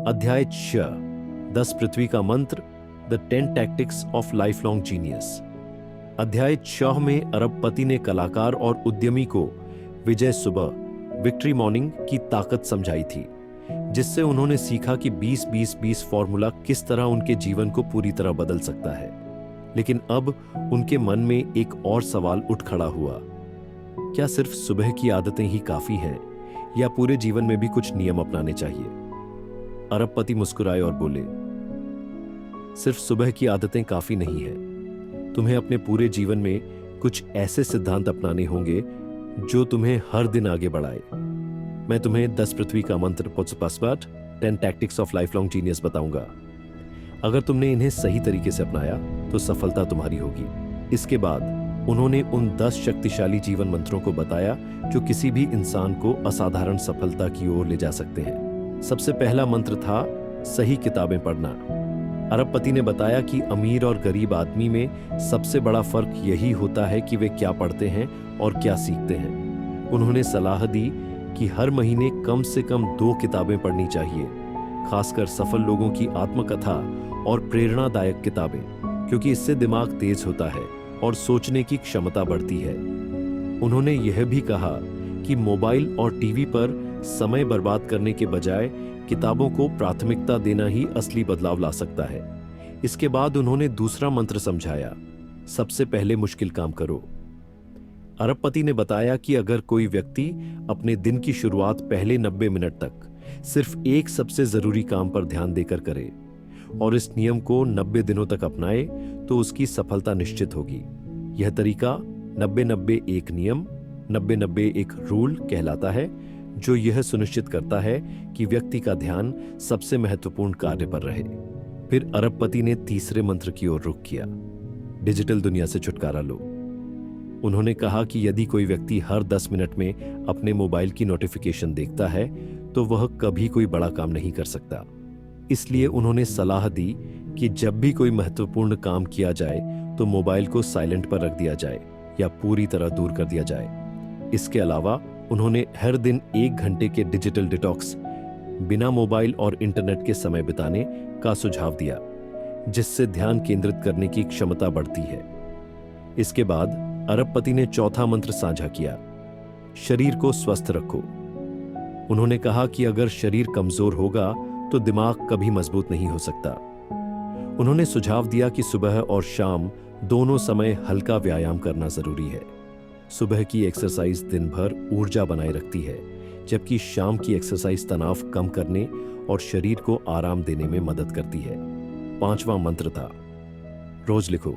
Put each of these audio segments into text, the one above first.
अध्याय 6 10 पृथ्वी का मंत्र, the 10 tactics of life long genius. अध्याय 6 में अरबपति ने कलाकार और उद्यमी को विजय सुबह विक्ट्री मॉर्निंग की ताकत समझाई थी, जिससे उन्होंने सीखा कि 20-20-20 फॉर्मूला किस तरह उनके जीवन को पूरी तरह बदल सकता है। लेकिन अब उनके मन में एक और सवाल उठ खड़ा हुआ, क्या सिर्फ सुबह की आदतें ही काफी हैं या पूरे जीवन में भी कुछ नियम अपनाने चाहिए? अरबपति मुस्कुराए और बोले, सिर्फ सुबह की आदतें काफी नहीं है, तुम्हें अपने पूरे जीवन में कुछ ऐसे सिद्धांत अपनाने होंगे जो तुम्हें हर दिन आगे बढ़ाए। मैं तुम्हें 10 पृथ्वी का मंत्र पुत्सपासवाट 10 tactics of life long genius बताऊंगा। अगर तुमने इन्हें सही तरीके से अपनाया तो सफलता तुम्हारी होगी। इसके बाद उन्होंने उन 10 शक्तिशाली जीवन मंत्रों को बताया जो किसी भी इंसान को असाधारण सफलता की ओर ले जा सकते हैं। सबसे पहला मंत्र था सही किताबें पढ़ना। अरबपति ने बताया कि अमीर और गरीब आदमी में सबसे बड़ा फर्क यही होता है कि वे क्या पढ़ते हैं और क्या सीखते हैं। उन्होंने सलाह दी कि हर महीने कम से कम 2 किताबें पढ़नी चाहिए, खासकर सफल लोगों की आत्मकथा और प्रेरणादायक किताबें, क्योंकि इससे दिमाग तेज होता है और सोचने की क्षमता बढ़ती है। उन्होंने यह भी कहा कि मोबाइल और टीवी पर समय बर्बाद करने के बजाय किताबों को प्राथमिकता देना ही असली बदलाव ला सकता है। इसके बाद उन्होंने दूसरा मंत्र समझाया, सबसे पहले मुश्किल काम करो। अरबपति ने बताया कि अगर कोई व्यक्ति अपने दिन की शुरुआत पहले 90 मिनट तक सिर्फ एक सबसे जरूरी काम पर ध्यान देकर करे और इस नियम को 90 दिनों तक अपनाए तो उसकी सफलता निश्चित होगी। यह तरीका 90-90 एक नियम 90-90 एक रूल कहलाता है, जो यह सुनिश्चित करता है कि व्यक्ति का ध्यान सबसे महत्वपूर्ण कार्य पर रहे। फिर अरबपति ने तीसरे मंत्र की ओर रुख किया, डिजिटल दुनिया से छुटकारा लो। उन्होंने कहा कि यदि कोई व्यक्ति हर 10 मिनट में अपने मोबाइल की नोटिफिकेशन देखता है तो वह कभी कोई बड़ा काम नहीं कर सकता। इसलिए उन्होंने सलाह दी कि जब भी कोई महत्वपूर्ण काम किया जाए तो मोबाइल को साइलेंट पर रख दिया जाए या पूरी तरह दूर कर दिया जाए। इसके अलावा उन्होंने हर दिन 1 घंटे के डिजिटल डिटॉक्स बिना मोबाइल और इंटरनेट के समय बिताने का सुझाव दिया, जिससे ध्यान केंद्रित करने की क्षमता बढ़ती है। इसके बाद अरबपति ने चौथा मंत्र साझा किया, शरीर को स्वस्थ रखो। उन्होंने कहा कि अगर शरीर कमजोर होगा तो दिमाग कभी मजबूत नहीं हो सकता। उन्होंने सुझाव दिया कि सुबह और शाम दोनों समय हल्का व्यायाम करना जरूरी है। सुबह की एक्सरसाइज दिन भर ऊर्जा बनाए रखती है, जबकि शाम की एक्सरसाइज तनाव कम करने और शरीर को आराम देने में मदद करती है। 5वां मंत्र था, रोज लिखो।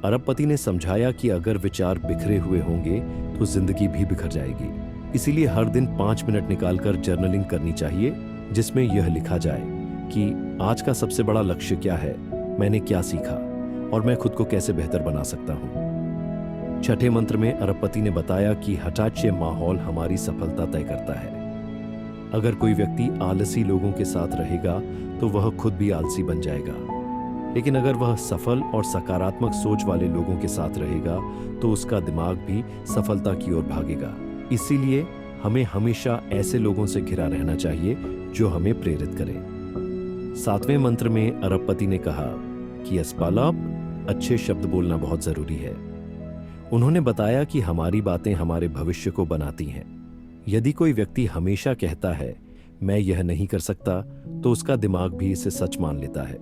अरबपति ने समझाया कि अगर विचार बिखरे हुए होंगे तो जिंदगी भी बिखर जाएगी। इसीलिए हर दिन 5 मिनट निकालकर जर्नलिंग करनी चाहिए, जिसमें यह लिखा जाए कि आज का सबसे बड़ा लक्ष्य क्या है, मैंने क्या सीखा और मैं खुद को कैसे बेहतर बना सकता हूं। छठे मंत्र में अरबपति ने बताया कि हठाचे माहौल हमारी सफलता तय करता है। अगर कोई व्यक्ति आलसी लोगों के साथ रहेगा तो वह खुद भी आलसी बन जाएगा, लेकिन अगर वह सफल और सकारात्मक सोच वाले लोगों के साथ रहेगा तो उसका दिमाग भी सफलता की ओर भागेगा। इसीलिए हमें हमेशा ऐसे लोगों से घिरा रहना चाहिए जो हमें प्रेरित करें। 7वें मंत्र में अरबपति ने कहा कि अस्पालाप, अच्छे शब्द बोलना बहुत जरूरी है। उन्होंने बताया कि हमारी बातें हमारे भविष्य को बनाती हैं। यदि कोई व्यक्ति हमेशा कहता है मैं यह नहीं कर सकता तो उसका दिमाग भी इसे सच मान लेता है,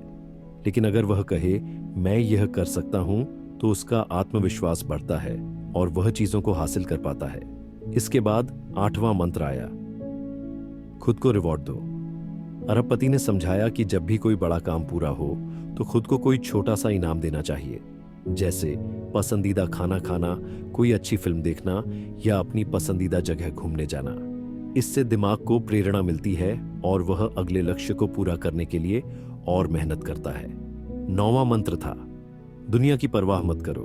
लेकिन अगर वह कहे मैं यह कर सकता हूं तो उसका आत्मविश्वास बढ़ता है और वह चीजों को हासिल कर पाता है। इसके बाद 8वां मंत्र आया, खुद को रिवॉर्ड दो। अरबपति ने समझाया कि जब भी कोई बड़ा काम पूरा हो तो खुद को कोई छोटा सा इनाम देना चाहिए, जैसे पसंदीदा खाना खाना, कोई अच्छी फिल्म देखना या अपनी पसंदीदा जगह घूमने जाना। इससे दिमाग को प्रेरणा मिलती है और वह अगले लक्ष्य को पूरा करने के लिए और मेहनत करता है। 9वां मंत्र था, दुनिया की परवाह मत करो।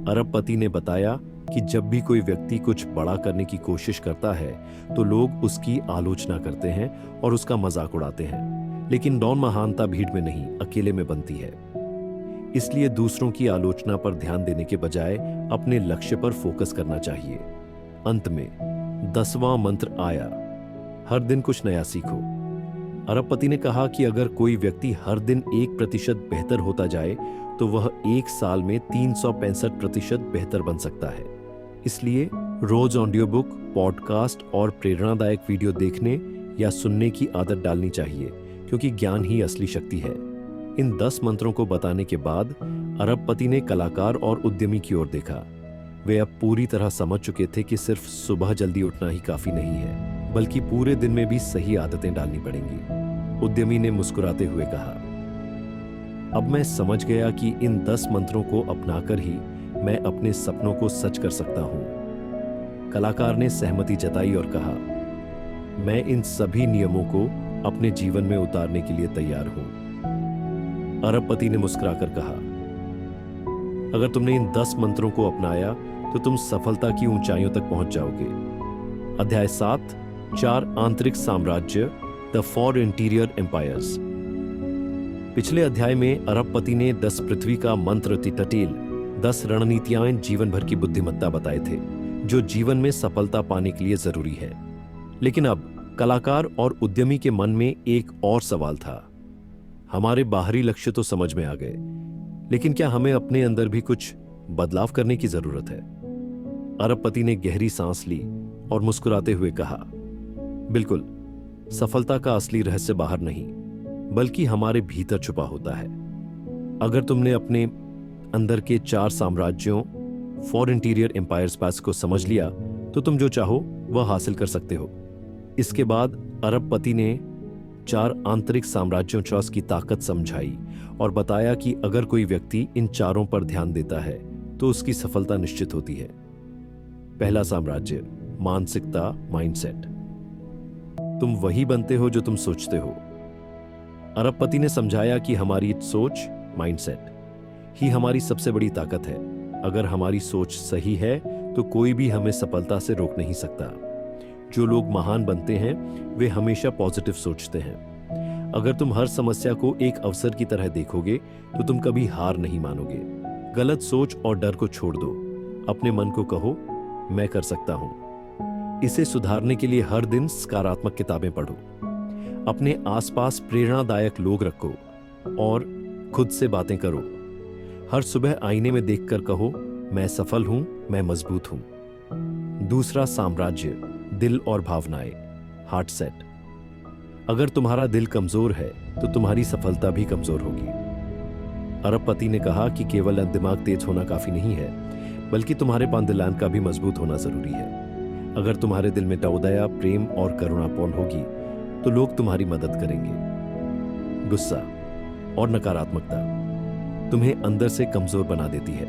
अरबपति ने बताया कि जब भी कोई व्यक्ति कुछ बड़ा करने की कोशिश करता है तो लोग उसकी आलोचना करते हैं और उसका मजाक उड़ाते हैं, लेकिन डॉन महानता भीड़ में नहीं, अकेले में बनती है। इसलिए दूसरों की आलोचना पर ध्यान देने के बजाय अपने लक्ष्य पर फोकस करना चाहिए। अंत में 10वां मंत्र आया, हर दिन कुछ नया सीखो। अरबपति ने कहा कि अगर कोई व्यक्ति हर दिन 1% बेहतर होता जाए तो वह 1 साल में 365% बेहतर बन सकता है। इसलिए रोज ऑडियो बुक, पॉडकास्ट और प्रेरणादायक वीडियो देखने या सुनने की आदत डालनी चाहिए, क्योंकि ज्ञान ही असली शक्ति है। इन 10 मंत्रों को बताने के बाद अरबपति ने कलाकार और उद्यमी की ओर देखा। वे अब पूरी तरह समझ चुके थे कि सिर्फ सुबह जल्दी उठना ही काफी नहीं है, बल्कि पूरे दिन में भी सही आदतें डालनी पड़ेंगी। उद्यमी ने मुस्कुराते हुए कहा, अब मैं समझ गया कि इन 10 मंत्रों को अपनाकर ही मैं अपने सपनों को सच कर सकता हूं। कलाकार ने सहमति जताई और कहा, मैं इन सभी नियमों को अपने जीवन में उतारने के लिए तैयार हूं। अरबपति ने मुस्कुराकर कहा, अगर तुमने इन 10 मंत्रों को अपनाया तो तुम सफलता की ऊंचाइयों तक पहुंच जाओगे। अध्याय 7, 4 आंतरिक साम्राज्य, द 4 इंटीरियर एम्पायर्स। पिछले अध्याय में अरबपति ने 10 पृथ्वी का मंत्र टिटटेल, 10 रणनीतियां जीवन भर की बुद्धिमत्ता बताए थे, जो जीवन में सफलता पाने के लिए जरूरी है। लेकिन अब कलाकार और उद्यमी के मन में एक और सवाल था। हमारे बाहरी लक्ष्य तो समझ में आ गए, लेकिन क्या हमें अपने अंदर भी कुछ बदलाव करने की जरूरत है? अरबपति ने गहरी सांस ली और मुस्कुराते हुए कहा, बिल्कुल, सफलता का असली रहस्य बाहर नहीं, बल्कि हमारे भीतर छुपा होता है। अगर तुमने अपने अंदर के 4 साम्राज्यों, 4 इंटीरियर एम्पायर्स पास को समझ लिया तो तुम जो चाहो वह हासिल कर सकते हो। इसके बाद अरबपति ने 4 आंतरिक साम्राज्यों चॉस की ताकत समझाई और बताया कि अगर कोई व्यक्ति इन चारों पर ध्यान देता है तो उसकी सफलता निश्चित होती है। पहला साम्राज्य, मानसिकता, माइंडसेट। तुम वही बनते हो जो तुम सोचते हो। अरबपति ने समझाया कि हमारी सोच, माइंडसेट, ही हमारी सबसे बड़ी ताकत है। अगर हमारी सोच सही है तो कोई भी हमें सफलता से रोक नहीं सकता। जो लोग महान बनते हैं वे हमेशा पॉजिटिव सोचते हैं। अगर तुम हर समस्या को एक अवसर की तरह देखोगे तो तुम कभी हार नहीं मानोगे। गलत सोच और डर को छोड़ दो। अपने मन को कहो, मैं कर सकता हूं। इसे सुधारने के लिए हर दिन सकारात्मक किताबें पढ़ो। अपने आसपास प्रेरणादायक लोग रखो और खुद से बातें करो। हर सुबह आईने में देखकर कहो, मैं सफल हूं, मैं मजबूत हूं। दूसरा साम्राज्य, दिल और भावनाएं, हार्ट सेट। अगर तुम्हारा दिल कमजोर है तो तुम्हारी सफलता भी कमजोर होगी। अरबपति ने कहा कि केवल दिमाग तेज होना काफी नहीं है, बल्कि तुम्हारे पांदिलान का भी मजबूत होना जरूरी है। अगर तुम्हारे दिल में दया, प्रेम और करुणापूर्ण होगी तो लोग तुम्हारी मदद करेंगे। गुस्सा और नकारात्मकता तुम्हें अंदर से कमजोर बना देती है।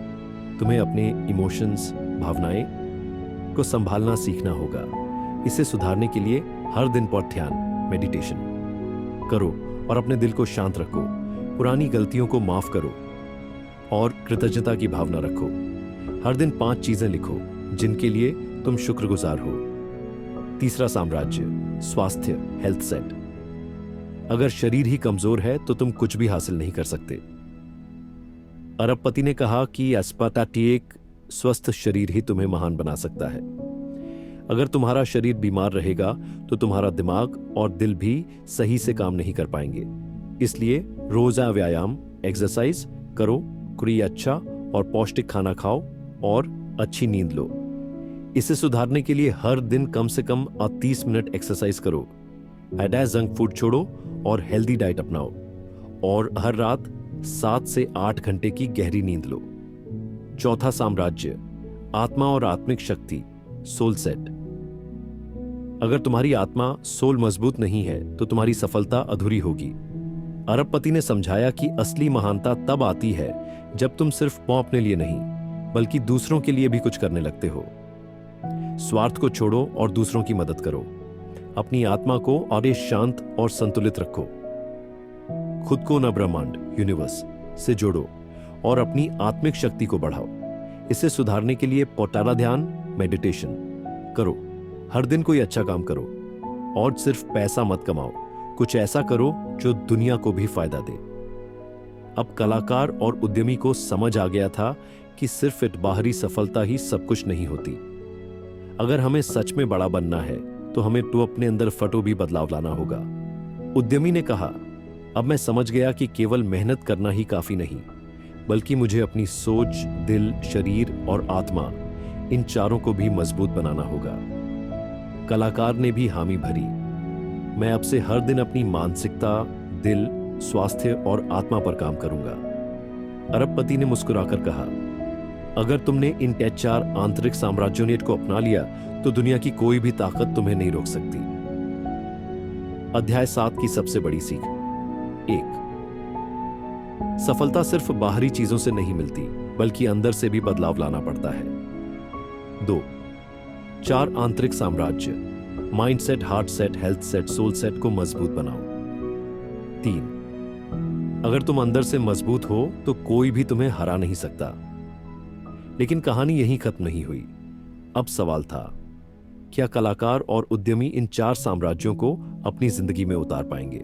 तुम्हें अपने इमोशंस, भावनाएं को संभालना सीखना होगा। इसे सुधारने के लिए हर दिन पर ध्यान, मेडिटेशन करो और अपने दिल को शांत रखो। पुरानी गलतियों को माफ करो और कृतज्ञता की भावना रखो। हर दिन 5 चीजें लिखो जिनके लिए तुम शुक्रगुजार हो। तीसरा साम्राज्य, स्वास्थ्य, हेल्थ सेट। अगर शरीर ही कमजोर है तो तुम कुछ भी हासिल नहीं कर सकते। अरबपति ने कहा कि एस्पार्टेक, स्वस्थ शरीर ही तुम्हें महान बना सकता है। अगर तुम्हारा शरीर बीमार रहेगा तो तुम्हारा दिमाग और दिल भी सही से काम नहीं कर पाएंगे। इसलिए रोजा व्यायाम, एक्सरसाइज करो, कोई अच्छा और पौष्टिक खाना खाओ और अच्छी नींद लो। इसे सुधारने के लिए हर दिन कम से कम 30 मिनट एक्सरसाइज करो। जंक फूड छोड़ो और हेल्दी डाइट अपनाओ और हर रात 7 से 8 घंटे की गहरी नींद लो। चौथा साम्राज्य, आत्मा और आत्मिक शक्ति, सोल सेट। अगर तुम्हारी आत्मा, सोल मजबूत नहीं है तो तुम्हारी सफलता अधूरी होगी। अरबपति ने समझाया कि असली महानता तब आती है जब तुम सिर्फ अपने लिए नहीं बल्कि दूसरों के लिए भी कुछ करने लगते हो। स्वार्थ को छोड़ो और दूसरों की मदद करो। अपनी आत्मा को और शांत और संतुलित रखो। खुद को न ब्रह्मांड, यूनिवर्स से जोड़ो और अपनी आत्मिक शक्ति को बढ़ाओ। इसे सुधारने के लिए पोटारा ध्यान, मेडिटेशन करो। हर दिन कोई अच्छा काम करो और सिर्फ पैसा मत कमाओ। कुछ ऐसा करो जो दुनिया को भी फायदा दे। अब कलाकार और उद्यमी को समझ आ गया था कि सिर्फ एक बाहरी सफलता ही सब कुछ नहीं होती। अगर हमें सच में बड़ा बनना है तो हमें तो अपने अंदर फटो भी बदलाव लाना होगा। उद्यमी ने कहा, अब मैं समझ गया कि केवल मेहनत करना ही काफी नहीं, बल्कि मुझे अपनी सोच, दिल, शरीर और आत्मा, इन चारों को भी मजबूत बनाना होगा। कलाकार ने भी हामी भरी। मैं अब से हर दिन अपनी मानसिकता, दिल, स्वास्थ्य और आत्मा पर काम करूंगा। अरबपति ने मुस्कुराकर कहा, अगर तुमने इन 4 आंतरिक साम्राज्यों को अपना लिया तो दुनिया की कोई भी ताकत तुम्हें नहीं रोक सकती। अध्याय 7 की सबसे बड़ी सीख। 1, सफलता सिर्फ बाहरी चीजों से नहीं मिलती, बल्कि अंदर से भी बदलाव लाना पड़ता है। 2, 4 आंतरिक साम्राज्य, mindset, heart set, health set, soul set को मजबूत बनाओ। 3, अगर तुम अंदर से मजबूत हो तो कोई भी तुम्हें हरा नहीं सकता। लेकिन कहानी यहीं खत्म नहीं हुई। अब सवाल था, क्या कलाकार और उद्यमी इन 4 साम्राज्यों को अपनी जिंदगी में उतार पाएंगे?